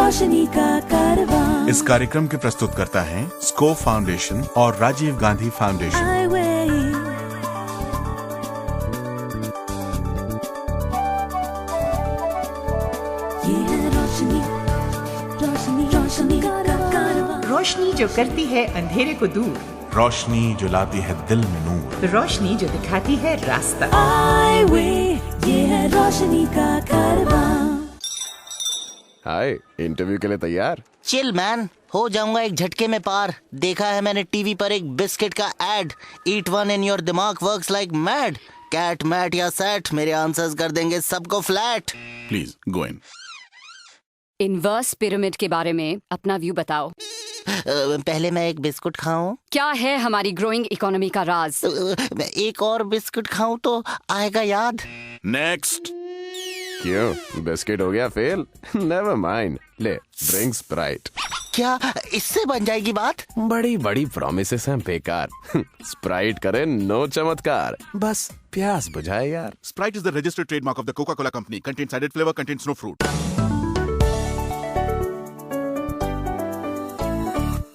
रोशनी का कारवां। इस कार्यक्रम के प्रस्तुतकर्ता हैं स्कोप फाउंडेशन और राजीव गांधी फाउंडेशन। ये है रोशनी, रोशनी, रोशनी का कारवां। रोशनी जो करती है अंधेरे को दूर, रोशनी जो लाती है दिल में नूर, रोशनी जो दिखाती है रास्ता। हाईवे, ये है रोशनी का कारवां। हाय, इंटरव्यू के लिए तैयार? चिल मैन, हो जाऊंगा एक झटके में पार। देखा है मैंने टीवी पर एक बिस्किट का ad, eat one in your दिमाग works like mad. CAT MAT या सेट, मेरे आंसर्स कर देंगे सबको flat. Please go in. Inverse pyramid के बारे में अपना व्यू बताओ। पहले मैं एक बिस्कुट खाऊं? क्या है हमारी ग्रोइंग इकोनॉमी का राज? एक और बिस्कुट खाऊं तो आएगा याद। नेक्स्ट। क्यों, बिस्किट हो गया फेल? नेवर माइंड, ले ड्रिंक स्प्राइट। क्या इससे बन जाएगी बात? बड़ी बड़ी प्रोमिसेस हैं बेकार। स्प्राइट करे नो चमत्कार, बस प्यास बुझाए यार। Sprite is the registered trademark of the Coca-Cola Company. Contains added flavor, contains no fruit.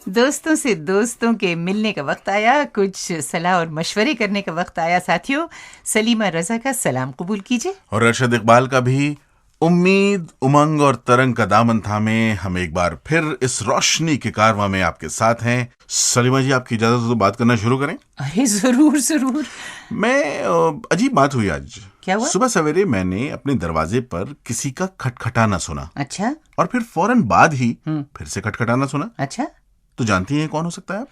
दोस्तों से दोस्तों के मिलने का वक्त आया, कुछ सलाह और मशवरे करने का वक्त आया। साथियों, सलीमा रजा का सलाम कबूल कीजिए। और अरशद इकबाल का भी। उम्मीद, उमंग और तरंग का दामन थामे हम एक बार फिर इस रोशनी के कारवां में आपके साथ हैं। सलीमा जी, आपकी इजाजत हो तो बात करना शुरू करें? अरे जरूर जरूर। अजीब बात हुई आज। क्या हुआ? सुबह सवेरे मैंने अपने दरवाजे पर किसी का खटखटाना सुना। अच्छा। और फिर फौरन बाद ही फिर से खटखटाना सुना। अच्छा, तो जानती हैं कौन हो सकता है?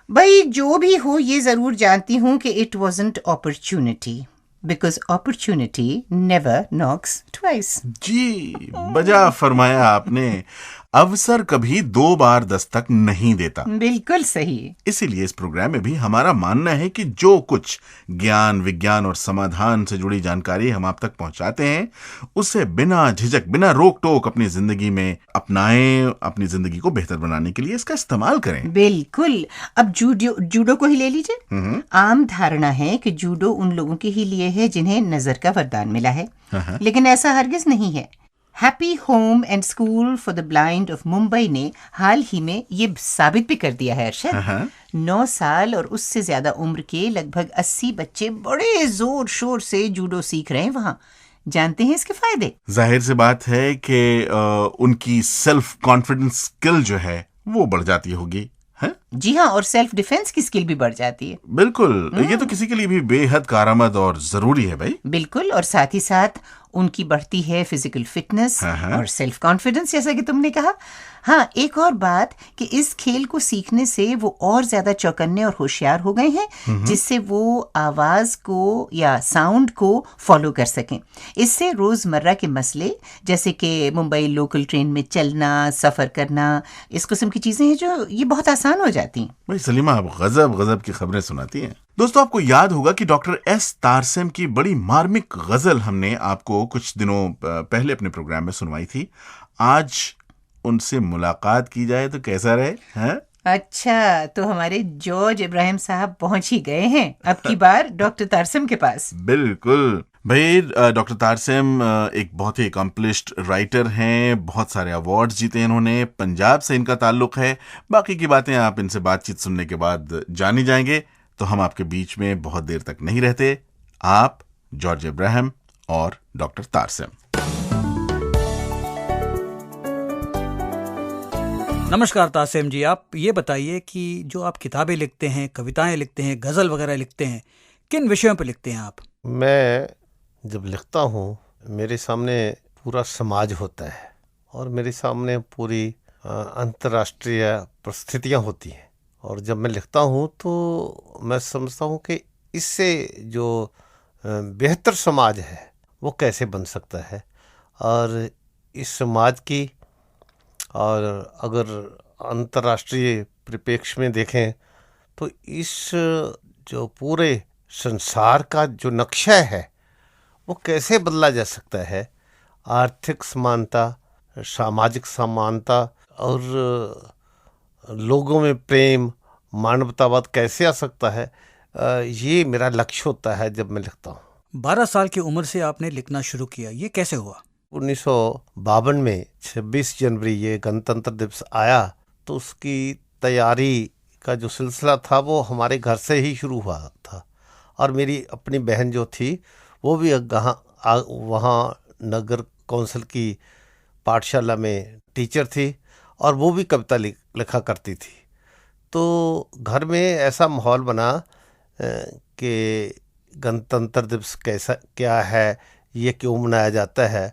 भाई जो भी हो, ये जरूर जानती हूँ कि it wasn't opportunity, because opportunity never knocks twice. जी, बजा फरमाया आपने। अवसर कभी दो बार दस्तक नहीं देता। बिल्कुल सही। इसीलिए इस प्रोग्राम में भी हमारा मानना है कि जो कुछ ज्ञान, विज्ञान और समाधान से जुड़ी जानकारी हम आप तक पहुंचाते हैं, उसे बिना झिझक, बिना रोक टोक अपनी जिंदगी में अपनाएं। अपनी जिंदगी को बेहतर बनाने के लिए इसका इस्तेमाल करें। बिल्कुल। अब जूडो को ही ले लीजिए। आम धारणा है कि जूडो उन लोगों के ही लिए है जिन्हें नजर का वरदान मिला है, लेकिन ऐसा हरगिज नहीं है। Happy home and school for the blind of Mumbai ने हाल ही में ये साबित भी कर दिया है अरशद। 9 साल और उससे ज्यादा उम्र के लगभग 80 बच्चे बड़े जोर शोर से जूडो सीख रहे हैं वहाँ। जानते हैं इसके फायदे? जाहिर सी बात है कि उनकी सेल्फ कॉन्फिडेंस स्किल जो है वो बढ़ जाती होगी। जी हाँ, और सेल्फ डिफेंस की स्किल भी बढ़ जाती है। बिल्कुल, ये तो किसी के लिए भी बेहद कारआमद और जरूरी है भाई। बिल्कुल, और साथ ही साथ उनकी बढ़ती है फिजिकल फिटनेस और सेल्फ कॉन्फिडेंस, जैसा कि तुमने कहा। हाँ, एक और बात कि इस खेल को सीखने से वो और ज्यादा चौकन्ने और होशियार हो गए हैं, जिससे वो आवाज को या साउंड को फॉलो कर सकें। इससे रोजमर्रा के मसले जैसे कि मुंबई लोकल ट्रेन में चलना, सफर करना, इस किस्म की चीजें हैं जो ये बहुत आसान हो जाती हैं। भाई सलीमा, आप गजब गजब की खबरें सुनाती हैं। दोस्तों, आपको याद होगा कि डॉक्टर एस तारसेम की बड़ी मार्मिक गजल हमने आपको कुछ दिनों पहले अपने प्रोग्राम में सुनवाई थी। आज उनसे मुलाकात की जाए तो कैसा रहे? हैं? अच्छा, तो हमारे जॉर्ज इब्राहिम साहब पहुंच ही गए हैं अब की बार डॉक्टर तारसेम के पास। बिल्कुल भाई, डॉक्टर तारसेम एक बहुत ही अकम्पलिश्ड राइटर हैं। बहुत सारे अवार्ड्स जीते हैं इन्होंने। पंजाब से इनका ताल्लुक है। बाकी की बातें आप इनसे बातचीत सुनने के बाद जान ही जाएंगे। तो हम आपके बीच में बहुत देर तक नहीं रहते। आप, जॉर्ज इब्राहिम और डॉक्टर तारसेम। नमस्कार तारसेम जी, आप ये बताइए कि जो आप किताबें लिखते हैं, कविताएं लिखते हैं, गज़ल वगैरह लिखते हैं, किन विषयों पर लिखते हैं आप? मैं जब लिखता हूँ, मेरे सामने पूरा समाज होता है और मेरे सामने पूरी अंतर्राष्ट्रीय परिस्थितियाँ होती हैं। और जब मैं लिखता हूँ तो मैं समझता हूँ कि इससे जो बेहतर समाज है वो कैसे बन सकता है, और इस समाज की, और अगर अंतर्राष्ट्रीय परिप्रेक्ष्य में देखें तो इस जो पूरे संसार का जो नक्शा है वो कैसे बदला जा सकता है। आर्थिक समानता, सामाजिक समानता और लोगों में प्रेम, मानवतावाद कैसे आ सकता है, ये मेरा लक्ष्य होता है जब मैं लिखता हूँ। 12 साल की उम्र से आपने लिखना शुरू किया, ये कैसे हुआ? 1952 में 26 जनवरी ये गणतंत्र दिवस आया, तो उसकी तैयारी का जो सिलसिला था वो हमारे घर से ही शुरू हुआ था। और मेरी अपनी बहन जो थी वो भी वहाँ नगर कौंसिल की पाठशाला में टीचर थी और वो भी कविता लिखा करती थी। तो घर में ऐसा माहौल बना कि गणतंत्र दिवस कैसा क्या है, ये क्यों मनाया जाता है।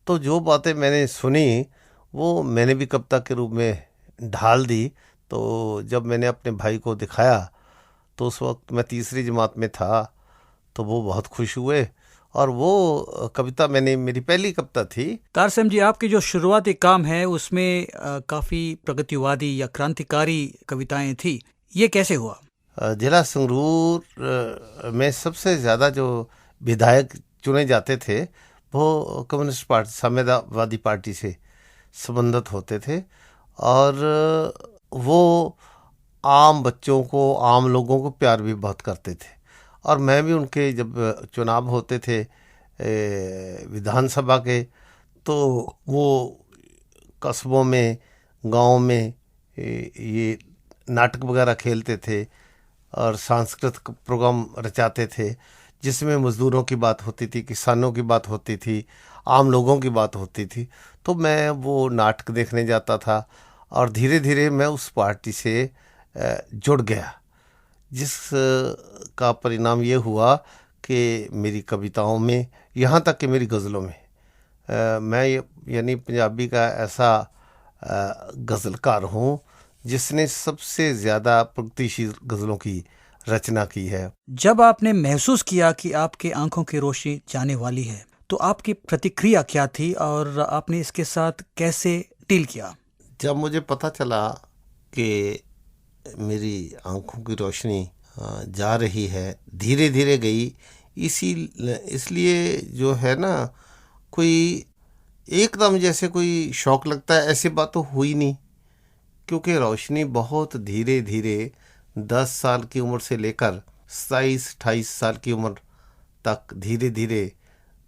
तो जो बातें मैंने सुनी वो मैंने भी कविता के रूप में ढाल दी। तो जब मैंने अपने भाई को दिखाया तो उस वक्त मैं तीसरी जमात में था, तो वो बहुत खुश हुए और वो कविता मेरी पहली कविता थी। तारसेम जी, आपके जो शुरुआती काम है उसमें काफ़ी प्रगतिवादी या क्रांतिकारी कविताएं थी, ये कैसे हुआ? जिला संगरूर में सबसे ज़्यादा जो विधायक चुने जाते थे वो कम्युनिस्ट पार्टी, साम्यवादी पार्टी से संबंधित होते थे और वो आम बच्चों को, आम लोगों को प्यार भी बहुत करते थे। और मैं भी उनके जब चुनाव होते थे विधानसभा के, तो वो कस्बों में, गांव में ये नाटक वगैरह खेलते थे और सांस्कृतिक प्रोग्राम रचाते थे जिसमें मज़दूरों की बात होती थी, किसानों की बात होती थी, आम लोगों की बात होती थी। तो मैं वो नाटक देखने जाता था और धीरे धीरे मैं उस पार्टी से जुड़ गया, जिस का परिणाम ये हुआ कि मेरी कविताओं में, यहाँ तक कि मेरी गज़लों में मैं यानी पंजाबी का ऐसा गज़लकार हूँ जिसने सबसे ज़्यादा प्रगतिशील गज़लों की रचना की है। जब आपने महसूस किया कि आपके आंखों की रोशनी जाने वाली है, तो आपकी प्रतिक्रिया क्या थी और आपने इसके साथ कैसे डील किया? जब मुझे पता चला कि मेरी आंखों की रोशनी जा रही है, धीरे धीरे गई, इसलिए जो है ना, कोई एकदम जैसे कोई शौक लगता है ऐसी बात तो हुई नहीं, क्योंकि रोशनी बहुत धीरे धीरे 10 साल की उम्र से लेकर 27-28 साल की उम्र तक धीरे धीरे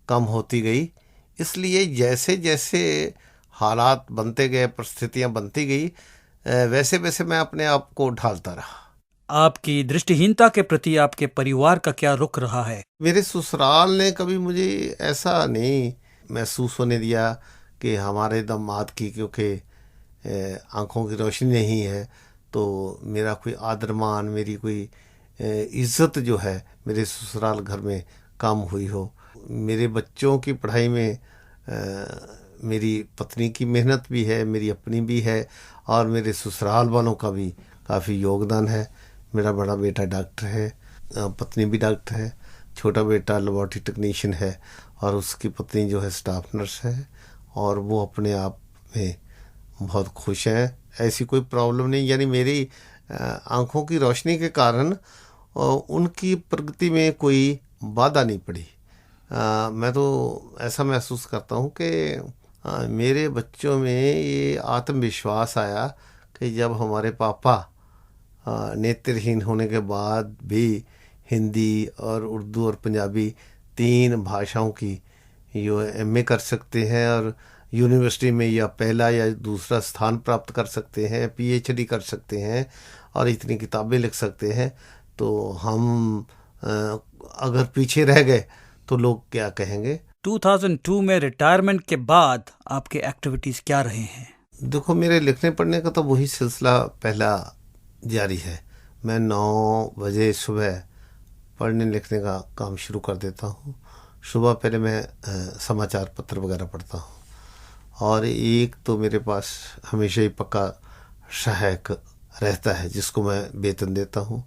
कम होती गई। इसलिए जैसे जैसे हालात बनते गए, परिस्थितियां बनती गई, वैसे वैसे मैं अपने आप को ढालता रहा। आपकी दृष्टिहीनता के प्रति आपके परिवार का क्या रुख रहा है? मेरे ससुराल ने कभी मुझे ऐसा नहीं महसूस होने दिया कि हमारे दामाद की क्योंकि आंखों की रोशनी नहीं है तो मेरा कोई आदर मान, मेरी कोई इज्जत जो है मेरे ससुराल घर में कम हुई हो। मेरे बच्चों की पढ़ाई में मेरी पत्नी की मेहनत भी है, मेरी अपनी भी है और मेरे ससुराल वालों का भी काफ़ी योगदान है। मेरा बड़ा बेटा डॉक्टर है, पत्नी भी डॉक्टर है, छोटा बेटा लेबोरेटरी टेक्नीशियन है और उसकी पत्नी जो है स्टाफ नर्स है और वो अपने आप में बहुत खुश हैं। ऐसी कोई प्रॉब्लम नहीं, यानी मेरी आंखों की रोशनी के कारण उनकी प्रगति में कोई बाधा नहीं पड़ी। मैं तो ऐसा महसूस करता हूँ कि मेरे बच्चों में ये आत्मविश्वास आया कि जब हमारे पापा नेत्रहीन होने के बाद भी हिंदी और उर्दू और पंजाबी 3 भाषाओं की जो एमए कर सकते हैं और यूनिवर्सिटी में या पहला या दूसरा स्थान प्राप्त कर सकते हैं, पीएचडी कर सकते हैं और इतनी किताबें लिख सकते हैं, तो हम अगर पीछे रह गए तो लोग क्या कहेंगे। 2002 में रिटायरमेंट के बाद आपके एक्टिविटीज़ क्या रहे हैं? देखो, मेरे लिखने पढ़ने का तो वही सिलसिला पहला जारी है। मैं 9 बजे सुबह पढ़ने लिखने का काम शुरू कर देता हूँ। सुबह पहले मैं समाचार पत्र वगैरह पढ़ता हूँ और एक तो मेरे पास हमेशा ही पक्का सहायक रहता है जिसको मैं वेतन देता हूँ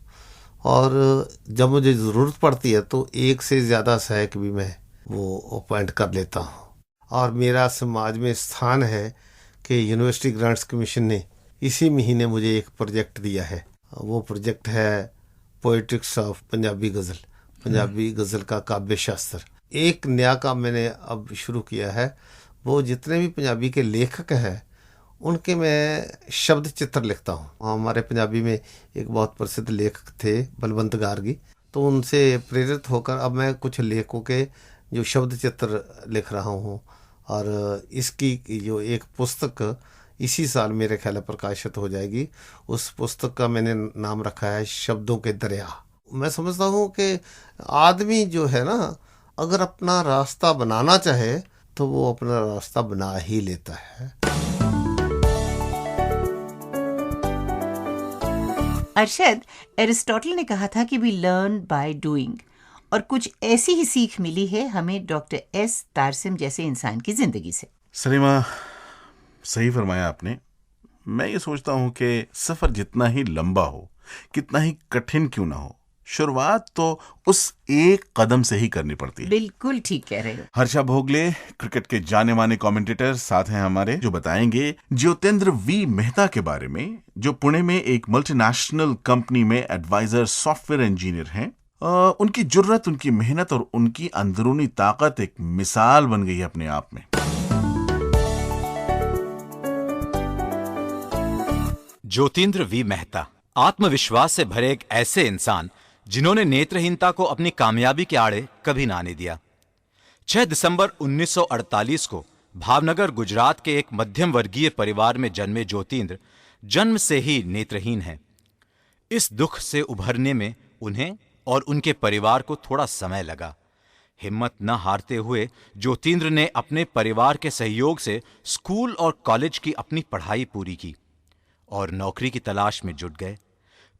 और जब मुझे ज़रूरत पड़ती है तो 1 से ज़्यादा सहायक भी मैं वो अपॉइंट कर लेता हूँ। और मेरा समाज में स्थान है कि यूनिवर्सिटी ग्रांट्स कमीशन ने इसी महीने मुझे एक प्रोजेक्ट दिया है। वो प्रोजेक्ट है पोएटिक्स ऑफ पंजाबी गज़ल, पंजाबी गज़ल का काव्य शास्त्र। एक नया काम मैंने अब शुरू किया है, वो जितने भी पंजाबी के लेखक हैं उनके मैं शब्द चित्र लिखता हूँ। हमारे पंजाबी में एक बहुत प्रसिद्ध लेखक थे बलवंत गार्गी, तो उनसे प्रेरित होकर अब मैं कुछ लेखकों के जो शब्द चित्र लिख रहा हूँ और इसकी जो एक पुस्तक इसी साल मेरे ख्याल है प्रकाशित हो जाएगी। उस पुस्तक का मैंने नाम रखा है शब्दों के दरिया। मैं समझता हूँ कि आदमी जो है ना, अगर अपना रास्ता बनाना चाहे तो वो अपना रास्ता बना ही लेता है। अरशद, एरिस्टोटल ने कहा था कि वी लर्न बाय डूइंग, और कुछ ऐसी ही सीख मिली है हमें डॉक्टर एस तारसेम जैसे इंसान की जिंदगी से। सलीमा, सही फरमाया आपने। मैं ये सोचता हूँ कि सफर जितना ही लंबा हो, कितना ही कठिन क्यों ना हो, शुरुआत तो उस एक कदम से ही करनी पड़ती है। बिल्कुल ठीक कह रहे हो। हर्षा भोगले, क्रिकेट के जाने माने कमेंटेटर, साथ हैं हमारे, जो बताएंगे ज्योतिन्द्र वी मेहता के बारे में, जो पुणे में एक मल्टीनेशनल कंपनी में एडवाइजर सॉफ्टवेयर इंजीनियर हैं। उनकी जुर्रत, उनकी मेहनत और उनकी अंदरूनी ताकत एक मिसाल बन गई है अपने आप में। ज्योतिन्द्र वी मेहता आत्मविश्वास से भरे एक ऐसे इंसान जिन्होंने नेत्रहीनता को अपनी कामयाबी के आड़े कभी ना आने दिया। 6 दिसंबर 1948 को भावनगर, गुजरात के एक मध्यम वर्गीय परिवार में जन्मे ज्योतिन्द्र जन्म से ही नेत्रहीन हैं। इस दुख से उभरने में उन्हें और उनके परिवार को थोड़ा समय लगा। हिम्मत न हारते हुए ज्योतिन्द्र ने अपने परिवार के सहयोग से स्कूल और कॉलेज की अपनी पढ़ाई पूरी की और नौकरी की तलाश में जुट गए।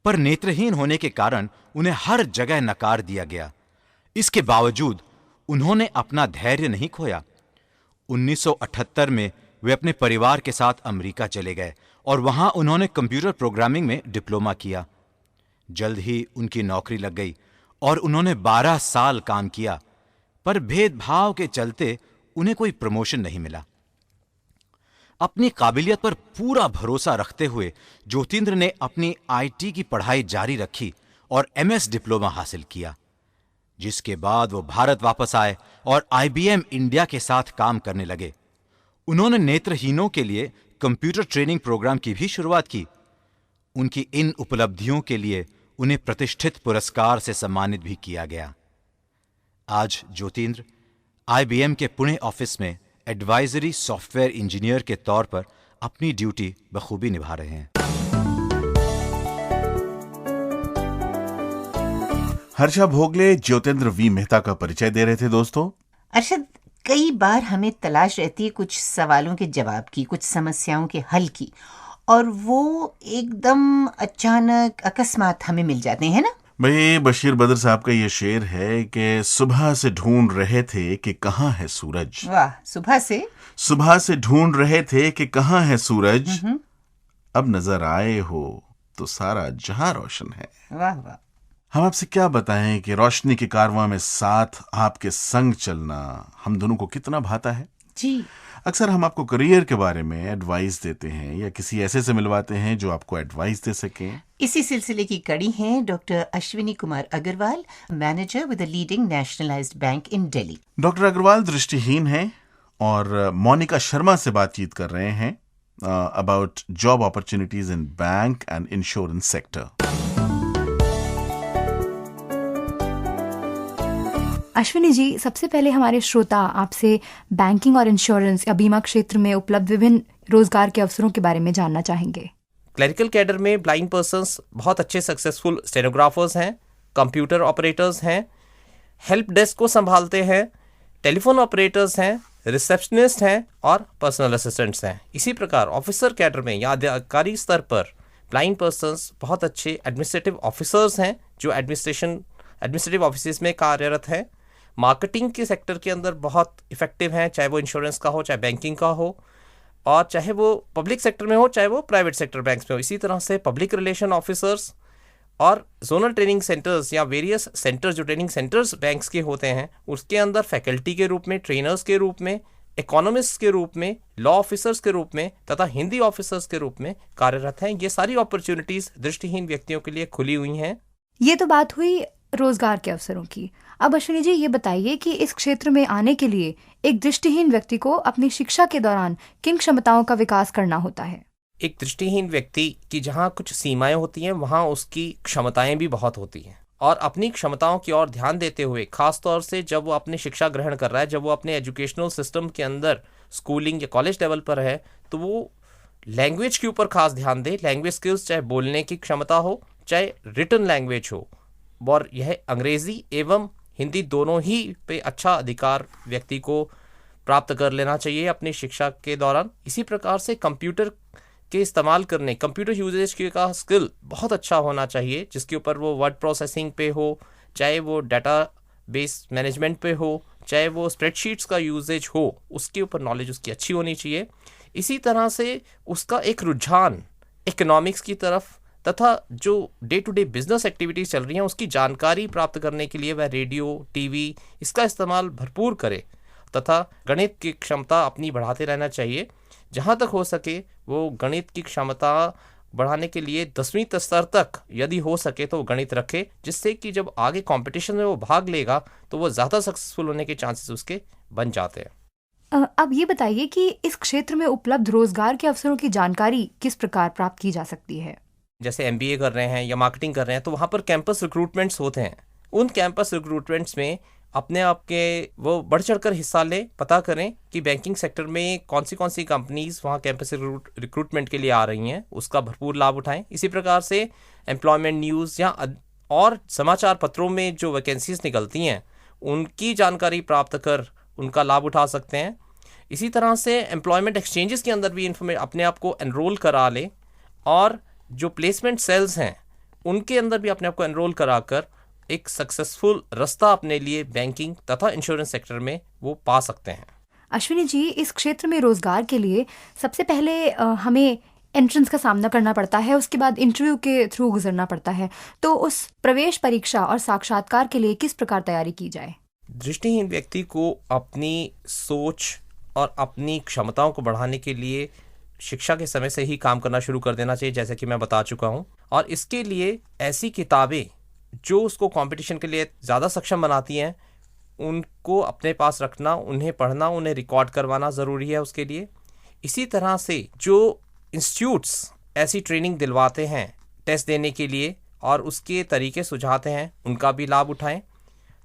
पर नेत्रहीन होने के कारण उन्हें हर जगह नकार दिया गया। इसके बावजूद उन्होंने अपना धैर्य नहीं खोया। 1978 में वे अपने परिवार के साथ अमेरिका चले गए और वहां उन्होंने कंप्यूटर प्रोग्रामिंग में डिप्लोमा किया। जल्द ही उनकी नौकरी लग गई और उन्होंने 12 साल काम किया, पर भेदभाव के चलते उन्हें कोई प्रमोशन नहीं मिला। अपनी काबिलियत पर पूरा भरोसा रखते हुए ज्योतिन्द्र ने अपनी आईटी की पढ़ाई जारी रखी और एमएस डिप्लोमा हासिल किया, जिसके बाद वो भारत वापस आए और आईबीएम इंडिया के साथ काम करने लगे। उन्होंने नेत्रहीनों के लिए कंप्यूटर ट्रेनिंग प्रोग्राम की भी शुरुआत की। उनकी इन उपलब्धियों के लिए उन्हें प्रतिष्ठित पुरस्कार से सम्मानित भी किया गया। आज ज्योतिन्द्र आईबीएम के पुणे ऑफिस में एडवाइजरी सॉफ्टवेयर इंजीनियर के तौर पर अपनी ड्यूटी बखूबी निभा रहे हैं। हर्षा भोगले ज्योतिन्द्र वी मेहता का परिचय दे रहे थे। दोस्तों, अरशद, कई बार हमें तलाश रहती है कुछ सवालों के जवाब की, कुछ समस्याओं के हल की, और वो एकदम अचानक अकस्मात हमें मिल जाते हैं ना। भाई, बशीर बद्र साहब का ये शेर है कि सुबह से ढूंढ रहे थे कि कहाँ है सूरज। वाह, सुबह से ढूंढ रहे थे कि कहाँ है सूरज, अब नजर आए हो तो सारा जहां रोशन है। वाह वाह। हम आपसे क्या बताएं कि रोशनी के कारवां में साथ आपके संग चलना हम दोनों को कितना भाता है जी। अक्सर हम आपको करियर के बारे में एडवाइस देते हैं या किसी ऐसे से मिलवाते हैं जो आपको एडवाइस दे सके। इसी सिलसिले की कड़ी हैं doctor Ashwini Kumar Agrawal, manager with the leading nationalised bank in Delhi. Doctor Agrawal दृष्टिहीन हैं और मोनिका शर्मा से बातचीत कर रहे हैं about job opportunities in bank and insurance sector. Ashwini ji, सबसे पहले हमारे श्रोता आपसे बैंकिंग और इंश्योरेंस या बीमा क्षेत्र में उपलब्ध विभिन्न रोजगार के अवसरों के बारे में जानना चाहेंगे। क्लरिकल कैडर में ब्लाइंड पर्सन्स बहुत अच्छे सक्सेसफुल स्टेनोग्राफर्स हैं, कंप्यूटर ऑपरेटर्स हैं, हेल्प डेस्क को संभालते हैं, टेलीफोन ऑपरेटर्स हैं, रिसेप्शनिस्ट हैं और पर्सनल असिस्टेंट्स हैं। इसी प्रकार ऑफिसर कैडर में या अधिकारी स्तर पर ब्लाइंड पर्सन्स बहुत अच्छे एडमिनिस्ट्रेटिव ऑफिसर्स हैं जो एडमिनिस्ट्रेटिव ऑफिस में कार्यरत हैं। मार्केटिंग के सेक्टर के अंदर बहुत इफेक्टिव हैं, चाहे वो इंश्योरेंस का हो, चाहे बैंकिंग का हो, और चाहे वो पब्लिक सेक्टर में हो, चाहे वो प्राइवेट सेक्टर बैंक्स में हो। इसी तरह से पब्लिक रिलेशन ऑफिसर्स और जोनल ट्रेनिंग सेंटर्स या वेरियस सेंटर्स जो ट्रेनिंग सेंटर्स बैंक्स के होते हैं, उसके अंदर फैकल्टी के रूप में, ट्रेनर्स के रूप में, इकोनॉमिस्ट के रूप में, लॉ ऑफिसर्स के रूप में तथा हिंदी ऑफिसर्स के रूप में कार्यरत हैं। ये सारी अपॉर्चुनिटीज दृष्टिहीन व्यक्तियों के लिए खुली हुई हैं। ये तो बात हुई रोजगार के अवसरों की। अब अश्विनी जी, ये बताइए कि इस क्षेत्र में आने के लिए एक दृष्टिहीन व्यक्ति को अपनी शिक्षा के दौरान किन क्षमताओं का विकास करना होता है? एक दृष्टिहीन व्यक्ति की जहाँ कुछ सीमाएं होती हैं, वहाँ उसकी क्षमताएं भी बहुत होती हैं। और अपनी क्षमताओं की ओर ध्यान देते हुए, खास तौर से जब वो अपनी शिक्षा ग्रहण कर रहा है, जब वो अपने एजुकेशनल सिस्टम के अंदर स्कूलिंग या कॉलेज लेवल पर है, तो वो लैंग्वेज के ऊपर खास ध्यान दे। लैंग्वेज स्किल्स, चाहे बोलने की क्षमता हो, चाहे रिटन लैंग्वेज हो, और यह अंग्रेजी एवं हिंदी दोनों ही पे अच्छा अधिकार व्यक्ति को प्राप्त कर लेना चाहिए अपनी शिक्षा के दौरान। इसी प्रकार से कंप्यूटर के इस्तेमाल करने, कंप्यूटर यूजेज का स्किल बहुत अच्छा होना चाहिए, जिसके ऊपर वो वर्ड प्रोसेसिंग पे हो, चाहे वो डाटा बेस मैनेजमेंट पे हो, चाहे वो स्प्रेडशीट्स का यूजेज हो, उसके ऊपर नॉलेज उसकी अच्छी होनी चाहिए। इसी तरह से उसका एक रुझान इकोनॉमिक्स की तरफ तथा जो day to day business activities चल रही हैं उसकी जानकारी प्राप्त करने के लिए वह रेडियो, टीवी इसका इस्तेमाल भरपूर करे, तथा गणित की क्षमता अपनी बढ़ाते रहना चाहिए। जहाँ तक हो सके वो गणित की क्षमता बढ़ाने के लिए 10वीं स्तर तक यदि हो सके तो गणित रखे, जिससे कि जब आगे कंपटीशन में वो भाग लेगा तो वो ज़्यादा सक्सेसफुल होने के चांसेस उसके बन जाते हैं। अब ये बताइए कि इस क्षेत्र में उपलब्ध रोजगार के अवसरों की जानकारी किस प्रकार प्राप्त की जा सकती है? जैसे MBA कर रहे हैं या मार्केटिंग कर रहे हैं तो वहाँ पर कैंपस रिक्रूटमेंट्स होते हैं। उन कैंपस रिक्रूटमेंट्स में अपने आप के वो बढ़ चढ़कर हिस्सा लें, पता करें कि बैंकिंग सेक्टर में कौन सी कंपनीज वहाँ कैंपस रिक्रूटमेंट के लिए आ रही हैं, उसका भरपूर लाभ उठाएं। इसी प्रकार से एम्प्लॉयमेंट न्यूज़ या और समाचार पत्रों में जो वैकेंसीज निकलती हैं उनकी जानकारी प्राप्त कर उनका लाभ उठा सकते हैं। इसी तरह से एम्प्लॉयमेंट एक्सचेंजेस के अंदर भी अपने आप को एनरोल करा लें, और जो प्लेसमेंट सेल्स हैं उनके अंदर भी अपने आप को एनरोल कराकर एक सक्सेसफुल रास्ता अपने लिए बैंकिंग तथा इंश्योरेंस सेक्टर में वो पा सकते हैं। अश्विनी जी, इस क्षेत्र में रोजगार के लिए सबसे पहले हमें एंट्रेंस का सामना करना पड़ता है, उसके बाद इंटरव्यू के थ्रू गुजरना पड़ता है, तो उस प्रवेश परीक्षा और साक्षात्कार के लिए किस प्रकार तैयारी की जाए? दृष्टिहीन व्यक्ति को अपनी सोच और अपनी क्षमताओं को बढ़ाने के लिए शिक्षा के समय से ही काम करना शुरू कर देना चाहिए, जैसे कि मैं बता चुका हूँ। और इसके लिए ऐसी किताबें जो उसको कंपटीशन के लिए ज़्यादा सक्षम बनाती हैं उनको अपने पास रखना, उन्हें पढ़ना, उन्हें रिकॉर्ड करवाना ज़रूरी है उसके लिए। इसी तरह से जो इंस्टीट्यूट्स ऐसी ट्रेनिंग दिलवाते हैं टेस्ट देने के लिए और उसके तरीके सुझाते हैं, उनका भी लाभ उठाएं।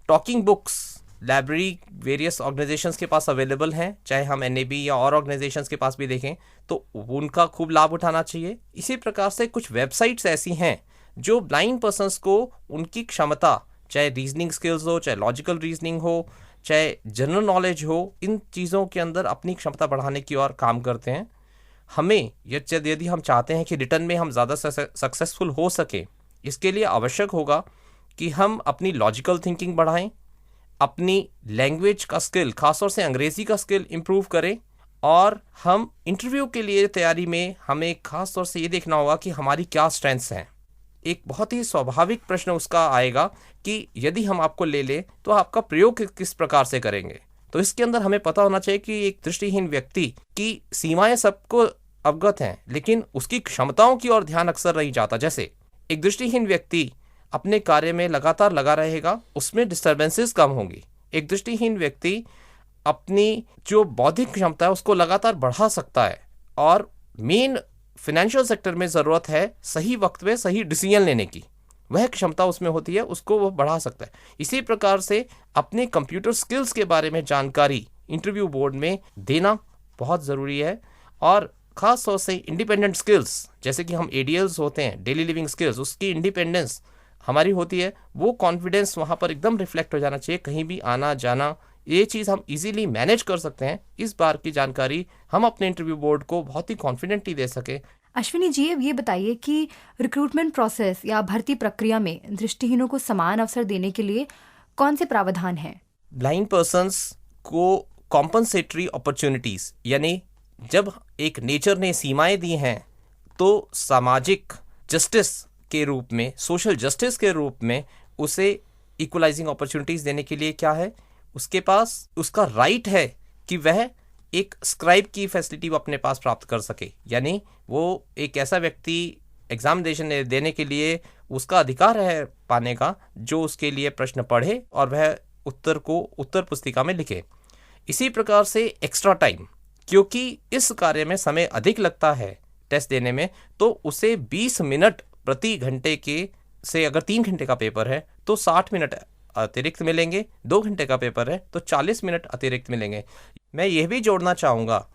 Talking books library various organisations के पास अवेलेबल हैं, चाहे हम NAB या और ऑर्गेनाइजेशंस के पास भी देखें तो उनका खूब लाभ उठाना चाहिए। इसी प्रकार से कुछ वेबसाइट्स ऐसी हैं जो ब्लाइंड पर्सन्स को उनकी क्षमता, चाहे रीजनिंग स्किल्स हो, चाहे लॉजिकल रीजनिंग हो, चाहे जनरल नॉलेज हो, इन चीज़ों के अंदर अपनी क्षमता बढ़ाने की ओर काम करते हैं। हमें यदि हम चाहते हैं कि रिटर्न में हम ज़्यादा सक्सेसफुल हो सके, इसके लिए आवश्यक होगा कि हम अपनी लॉजिकल थिंकिंग बढ़ाएं, अपनी लैंग्वेज का स्किल, खासतौर से अंग्रेज़ी का स्किल इम्प्रूव करें, और हम इंटरव्यू के लिए तैयारी में हमें खास तौर से ये देखना होगा कि हमारी क्या स्ट्रेंथ्स हैं। एक बहुत ही स्वाभाविक प्रश्न उसका आएगा कि यदि हम आपको ले लें तो आपका प्रयोग किस प्रकार से करेंगे। तो इसके अंदर हमें पता होना चाहिए कि एक दृष्टिहीन व्यक्ति की सीमाएं सबको अवगत हैं, लेकिन उसकी क्षमताओं की ओर ध्यान अक्सर नहीं जाता। जैसे एक दृष्टिहीन व्यक्ति अपने कार्य में लगातार लगा रहेगा, उसमें डिस्टर्बेंसेस कम होंगी। एक दृष्टिहीन व्यक्ति अपनी जो बौद्धिक क्षमता है उसको लगातार बढ़ा सकता है, और मेन फाइनेंशियल सेक्टर में ज़रूरत है सही वक्त में सही डिसीजन लेने की, वह क्षमता उसमें होती है, उसको वो बढ़ा सकता है। इसी प्रकार से अपने कंप्यूटर स्किल्स के बारे में जानकारी इंटरव्यू बोर्ड में देना बहुत ज़रूरी है, और ख़ास तौर से इंडिपेंडेंट स्किल्स, जैसे कि हम ADLs होते हैं, डेली लिविंग स्किल्स, उसकी इंडिपेंडेंस हमारी होती है, वो कॉन्फिडेंस वहाँ पर एकदम रिफ्लेक्ट हो जाना चाहिए। कहीं भी आना जाना, ये चीज़ हम इजीली मैनेज कर सकते हैं। इस बार की जानकारी हम अपने इंटरव्यू बोर्ड को बहुत ही कॉन्फिडेंटली दे सके। अश्विनी जी, अब ये बताइए कि रिक्रूटमेंट प्रोसेस या भर्ती प्रक्रिया में दृष्टिहीनों को समान अवसर देने के लिए कौन से प्रावधान हैं? ब्लाइंड पर्सन्स को कॉम्पनसेटरी अपॉर्चुनिटीज़, यानी जब एक नेचर ने सीमाएं दी हैं तो सामाजिक जस्टिस के रूप में, सोशल जस्टिस के रूप में उसे इक्वलाइजिंग अपॉर्चुनिटीज़ देने के लिए क्या है, उसके पास उसका राइट है कि वह एक स्क्राइब की फैसिलिटी वो अपने पास प्राप्त कर सके। यानी वो एक ऐसा व्यक्ति एग्जाम देने के लिए उसका अधिकार है पाने का जो उसके लिए प्रश्न पढ़े और वह उत्तर को उत्तर पुस्तिका में लिखे। इसी प्रकार से एक्स्ट्रा टाइम, क्योंकि इस कार्य में समय अधिक लगता है टेस्ट देने में, तो उसे 20 मिनट प्रति घंटे के से अगर 3 घंटे का पेपर है तो 60 मिनट अतिरिक्त मिलेंगे, 2 घंटे का पेपर है तो 40 मिनट अतिरिक्त मिलेंगे। मैं यह भी जोड़ना चाहूँगा,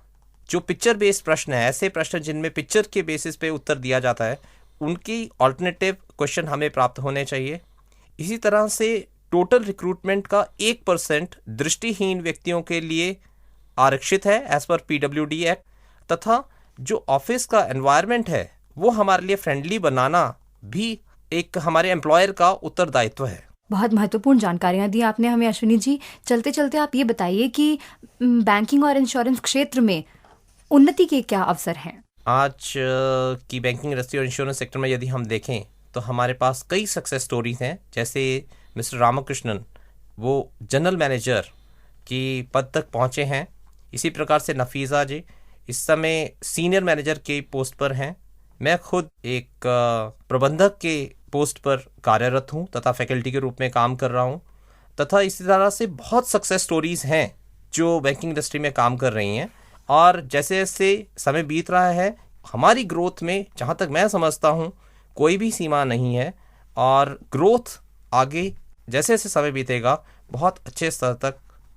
जो पिक्चर बेस्ड प्रश्न है, ऐसे प्रश्न जिनमें पिक्चर के बेसिस पे उत्तर दिया जाता है, उनकी ऑल्टरनेटिव क्वेश्चन हमें प्राप्त होने चाहिए। इसी तरह से टोटल रिक्रूटमेंट का 1% दृष्टिहीन व्यक्तियों के लिए आरक्षित है एज पर PWD एक्ट, तथा जो ऑफिस का एनवायरनमेंट है वो हमारे लिए फ्रेंडली बनाना भी एक हमारे एम्प्लॉयर का उत्तरदायित्व है। बहुत महत्वपूर्ण जानकारियां दी आपने हमें अश्विनी जी। चलते चलते आप ये बताइए कि बैंकिंग और इंश्योरेंस क्षेत्र में उन्नति के क्या अवसर हैं? आज की बैंकिंग इंडस्ट्री और इंश्योरेंस सेक्टर में यदि हम देखें तो हमारे पास कई सक्सेस स्टोरीज हैं। जैसे मिस्टर रामकृष्णन, वो जनरल मैनेजर की पद तक पहुंचे हैं। इसी प्रकार से नफीज़ा जी इस समय सीनियर मैनेजर के पोस्ट पर हैं। मैं खुद एक प्रबंधक के पोस्ट पर कार्यरत हूं तथा फैकल्टी के रूप में काम कर रहा हूं, तथा इसी तरह से बहुत सक्सेस स्टोरीज हैं जो बैंकिंग इंडस्ट्री में काम कर रही हैं। और जैसे जैसे समय बीत रहा है, हमारी ग्रोथ में जहाँ तक मैं समझता हूँ कोई भी सीमा नहीं है, और ग्रोथ आगे जैसे जैसे समय बीतेगा बहुत अच्छे स्तर तक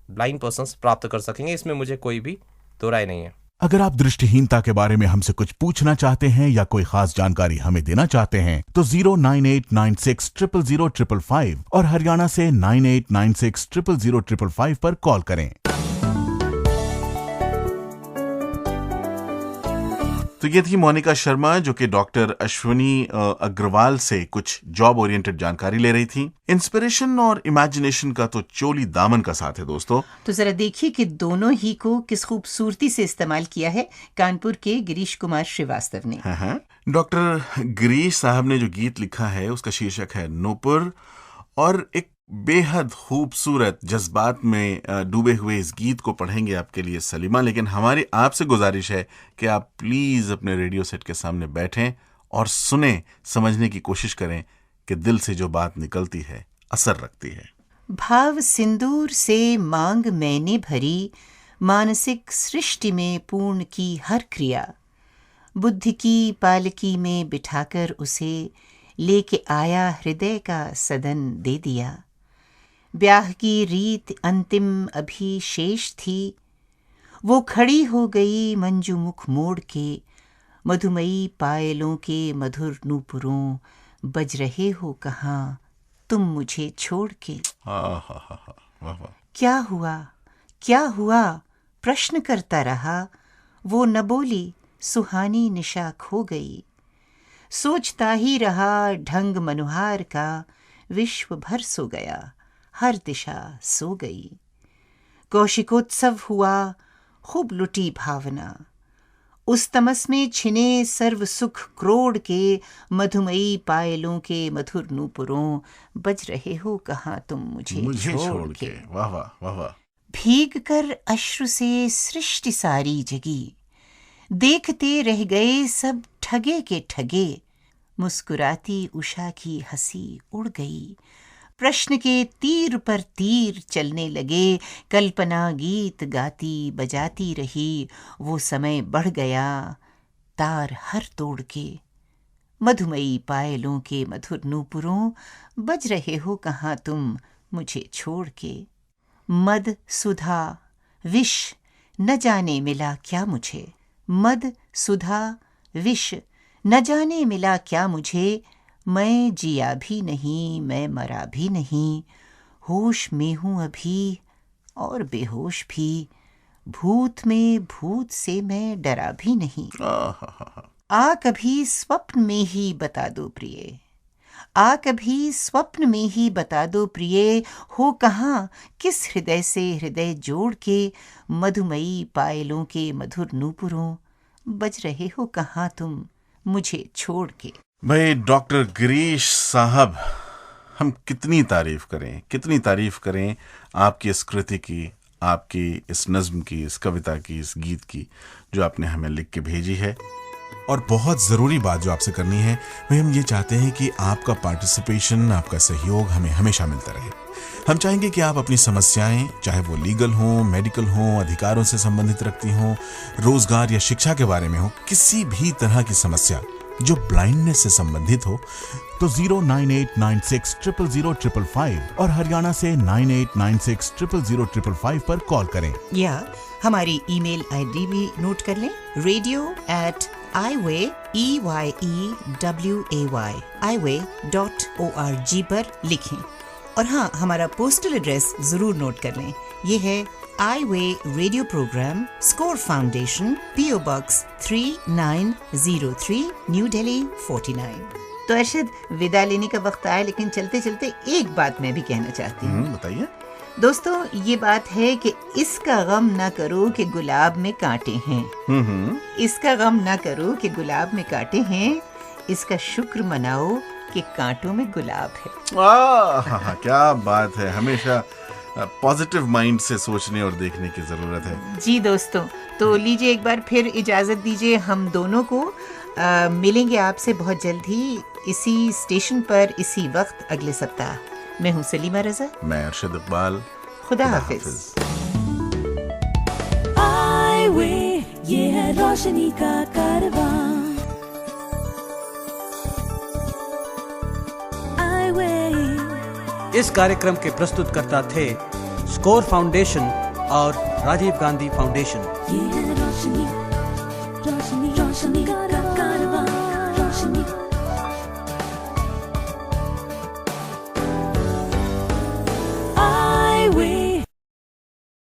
ब्लाइंड पर्सन्स प्राप्त कर सकेंगे। इसमें मुझे कोई भी दो राय नहीं है। अगर आप दृष्टिहीनता के बारे में हमसे कुछ पूछना चाहते हैं या कोई खास जानकारी हमें देना चाहते हैं तो 09896000555 और हरियाणा से 9896000555 पर कॉल करें। तो ये थी मोनिका शर्मा, जो कि डॉक्टर अश्विनी अग्रवाल से कुछ जॉब ओरिएंटेड जानकारी ले रही थी। इंस्पिरेशन और इमेजिनेशन का तो चोली दामन का साथ है दोस्तों। तो जरा देखिए कि दोनों ही को किस खूबसूरती से इस्तेमाल किया है कानपुर के गिरीश कुमार श्रीवास्तव ने। हाँ, डॉक्टर गिरीश साहब ने जो गीत लिखा है उसका शीर्षक है नूपुर, और एक बेहद खूबसूरत जज्बात में डूबे हुए इस गीत को पढ़ेंगे आपके लिए सलीमा। लेकिन हमारी आपसे गुजारिश है कि आप प्लीज अपने रेडियो सेट के सामने बैठें और सुने, समझने की कोशिश करें कि दिल से जो बात निकलती है असर रखती है। भाव सिंदूर से मांग मैंने भरी, मानसिक सृष्टि में पूर्ण की हर क्रिया, बुद्धि की पालकी में बिठाकर उसे लेके आया, हृदय का सदन दे दिया। ब्याह की रीत अंतिम अभी शेष थी, वो खड़ी हो गई मंजू मुख मोड़ के, मधुमयी पायलों के मधुर नूपुरों, बज रहे हो कहाँ तुम मुझे छोड़ के। क्या हुआ क्या हुआ प्रश्न करता रहा, वो न बोली सुहानी निशा खो गई। सोचता ही रहा ढंग मनुहार का, विश्व भर सो गया, हर दिशा सो गई। कौशिकोत्सव हुआ, खूब लुटी भावना, उस तमस में छिने सर्व सुख क्रोड़ के, मधुमयी पायलों के मधुर नूपुरों, बज रहे हो कहाँ तुम मुझे छोड़ के। वाह वाह वाह वाह। भीग कर अश्रु से सृष्टि सारी जगी, देखते रह गए सब ठगे के ठगे, मुस्कुराती उषा की हंसी उड़ गई। प्रश्न के तीर पर तीर चलने लगे, कल्पना गीत गाती बजाती रही, वो समय बढ़ गया तार हर तोड़ के, मधुमयी पायलों के मधुर नूपुरों, बज रहे हो कहाँ तुम मुझे छोड़ के। मद सुधा विष न जाने मिला क्या मुझे, मद सुधा विष न जाने मिला क्या मुझे, मैं जिया भी नहीं मैं मरा भी नहीं, होश में हूँ अभी और बेहोश भी, भूत में भूत से मैं डरा भी नहीं। आ कभी स्वप्न में ही बता दो प्रिय, आ कभी स्वप्न में ही बता दो प्रिय, हो कहाँ किस हृदय से हृदय जोड़ के, मधुमयी पायलों के मधुर नूपुरों, बज रहे हो कहाँ तुम मुझे छोड़ के। भाई डॉक्टर गिरीश साहब, हम कितनी तारीफ करें आपकी इस कृति की, आपकी इस नज्म की, इस कविता की, इस गीत की जो आपने हमें लिख के भेजी है। और बहुत ज़रूरी बात जो आपसे करनी है, वह हम ये चाहते हैं कि आपका पार्टिसिपेशन, आपका सहयोग हमें हमेशा मिलता रहे। हम चाहेंगे कि आप अपनी समस्याएं, चाहे वो लीगल हों, मेडिकल हों, अधिकारों से संबंधित रखती हों, रोजगार या शिक्षा के बारे में हो, किसी भी तरह की समस्या जो ब्लाइंडनेस से संबंधित हो तो 09896000555 और हरियाणा से 9896000555 पर कॉल करें। या हमारी ईमेल आईडी भी नोट कर लें, radio@iway.org पर लिखें। और हाँ, हमारा पोस्टल एड्रेस जरूर नोट कर लें, ये है iWay radio program, score foundation, PO box 3903, New Delhi 49। तो अरशद, विदा लेने का वक्त आया, लेकिन चलते चलते एक बात मैं भी कहना चाहती हूँ। बताइए। दोस्तों, ये बात है कि इसका गम ना करो कि गुलाब में कांटे हैं। इसका गम ना करो कि गुलाब में कांटे हैं, इसका शुक्र मनाओ कि कांटों में गुलाब है। क्या बात है, हमेशा पॉजिटिव माइंड से सोचने और देखने की जरूरत है। जी दोस्तों, तो लीजिए एक बार फिर इजाजत दीजिए हम दोनों को। मिलेंगे आपसे बहुत जल्द ही इसी स्टेशन पर, इसी वक्त, अगले सप्ताह। मैं हूँ सलीमा रजा। मैं अरशद इकबाल। खुदा हाफिज। iWay, ये है रोशनी का कारवां। इस कार्यक्रम के प्रस्तुतकर्ता थे स्कोर फाउंडेशन और राजीव गांधी फाउंडेशन। ये है रोशनी, रोशनी, रोशनी का